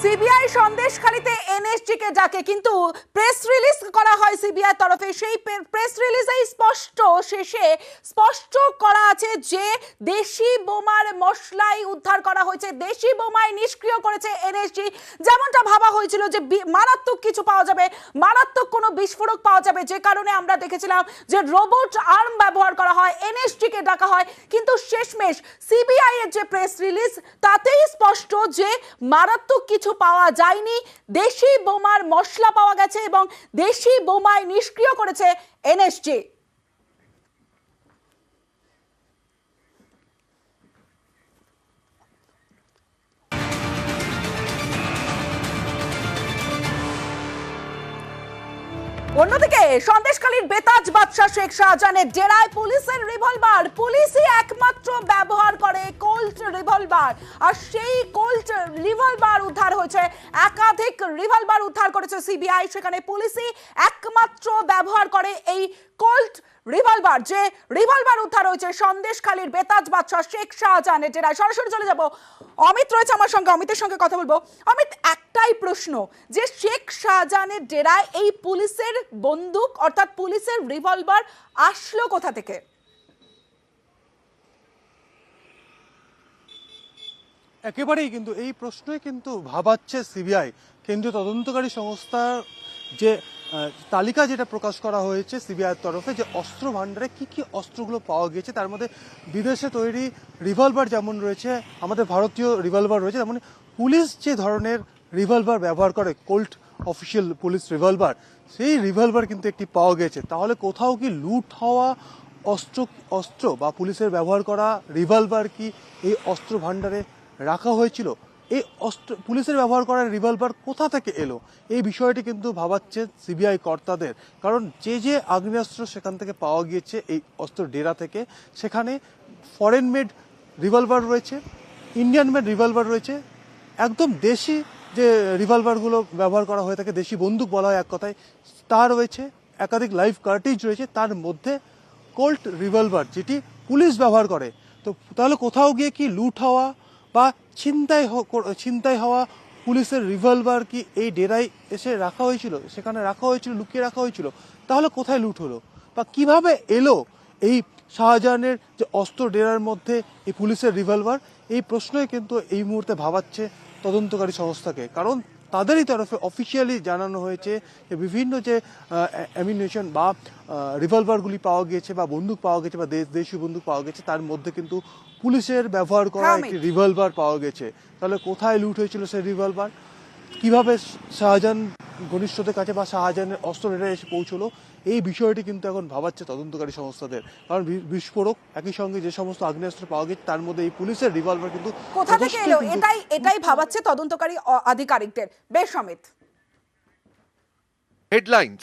CBI সন্দেশখালীতে NSG কে ডাকে, কিন্তু press release করা হয় সিবিআই তরফে। সেই প্রেস রিলিজেই শেষে স্পষ্ট করা আছে যে দেশি বোমার মশলাই উদ্ধার করা হয়েছে, দেশি বোমায় নিষ্ক্রিয় করেছে এনএসজি। যেমনটা ভাবা হয়েছিল যে মারাত্মক কিছু পাওয়া যাবে, মারাত্মক কোনো বিস্ফোরক পাওয়া যাবে, যে কারণে আমরা দেখেছিলাম যে রোবট আর্ম ব্যবহার করা হয়, এনএসজি কে ডাকা হয়। কিন্তু শেষমেশ সিবিআই এর যে প্রেস রিলিজ তাতেই স্পষ্ট যে মারাত্মক কিছু পাওয়া যায়নি, দেশি বোমার মশলা পাওয়া গেছে এবং দেশি বোমায় নিষ্ক্রিয় করেছে এনএসজি। অন্যদিকে সন্দেশখালীর বেতাজ বাদশা শেখ শাহজাহানের ডেরায় পুলিশের রিভলভার, পুলিশই একমাত্র ব্যবহার করে কোল্ট রিভলভার। আর সেই কোল্ট রিভলভার উদ্ধার হয়েছে, একাধিক রিভলভার উদ্ধার করেছে সিবিআই। সেখানে পুলিশই একমাত্র ব্যবহার করে এই কোল্ট রিভলভার। যে রিভলভার উদ্ধার হয়েছে সন্দেশখালীর বেতাজ বাদশা শেখ শাহজাহানের ডেরায়। সরাসরি চলে যাব, অমিত রয়েছে আমার সঙ্গে, অমিতের সঙ্গে কথা বলবো। অমিত, একটাই প্রশ্ন, যে শেখ শাহজাহানের ডেরায় এই পুলিশের বন্দুক অর্থাৎ পুলিশের রিভলভার আসলো কোথা থেকে? একেবারেই কিন্তু এই প্রশ্নই কিন্তু ভাবাচ্ছে সিবিআই। কেন্দ্রীয় তদন্তকারী সংস্থার যে তালিকা যেটা প্রকাশ করা হয়েছে সিবিআইয়ের তরফে, যে অস্ত্র ভাণ্ডারে কি কি অস্ত্রগুলো পাওয়া গিয়েছে, তার মধ্যে বিদেশে তৈরি রিভলভার যেমন রয়েছে, আমাদের ভারতীয় রিভলভার রয়েছে, তেমন পুলিশ যে ধরনের রিভলভার ব্যবহার করে, কোল্ট অফিসিয়াল পুলিশ রিভলভার, সেই রিভলভার কিন্তু একটি পাওয়া গেছে। তাহলে কোথাও কি লুট হওয়া অস্ত্র বা পুলিশের ব্যবহার করা রিভলভার কি এই অস্ত্র ভাণ্ডারে রাখা হয়েছিল? এই পুলিশের ব্যবহার করা রিভলভার কোথা থেকে এলো, এই বিষয়টি কিন্তু ভাবাচ্ছে সিবিআই কর্তাদের। কারণ যে আগ্নেয়াস্ত্র সেখান থেকে পাওয়া গিয়েছে এই অস্ত্র ডেরা থেকে, সেখানে ফরেন মেড রিভলভার রয়েছে, ইন্ডিয়ান মেড রিভলভার রয়েছে, একদম দেশি যে রিভলভারগুলো ব্যবহার করা হয়ে থাকে, দেশি বন্দুক বলা হয় এক কথায়, তা রয়েছে, একাধিক লাইভ কার্টিজ রয়েছে, তার মধ্যে কোল্ট রিভলভার যেটি পুলিশ ব্যবহার করে। তো তাহলে কোথাও গিয়ে কি লুট হওয়া বা ছিনতাই হওয়া পুলিশের রিভলভার কি এই ডেরায় এসে রাখা হয়েছিল, সেখানে রাখা হয়েছিল, লুকিয়ে রাখা হয়েছিল? তাহলে কোথায় লুট হলো বা কিভাবে এলো এই শাহজাহানের যে অস্ত্র ডেরার মধ্যে এই পুলিশের রিভলভার? এই প্রশ্নই কিন্তু এই মুহূর্তে ভাবাচ্ছে তদন্তকারী সংস্থাকে। কারণ তাদেরই তরফে অফিসিয়ালি জানানো হয়েছে যে বিভিন্ন যে অ্যামিউনিশন বা রিভলভারগুলি পাওয়া গিয়েছে বা বন্দুক পাওয়া গেছে বা দেশীয় বন্দুক পাওয়া গেছে, তার মধ্যে কিন্তু পুলিশের ব্যবহার করা একটি রিভলভার পাওয়া গেছে। তাহলে কোথায় লুট হয়েছিল সেই রিভলভার, কিভাবে শাহজাহান ঘনিষ্ঠদের কাছে বা শাহজাহানের অস্ত্র ডেরায় এসে পৌঁছলো, এই বিষয়টি কিন্তু এখন ভাবাচ্ছে তদন্তকারী সংস্থাদের। কারণ বিস্ফোরক, একই সঙ্গে যে সমস্ত আগ্নেয়াস্ত্র পাওয়া গেছে, তার মধ্যে এই পুলিশের রিভলভার কিন্তু কোথা থেকে এলো, এটাই ভাবাচ্ছে তদন্তকারী আধিকারিকদের। বেশ অমিত। হেডলাইন্স।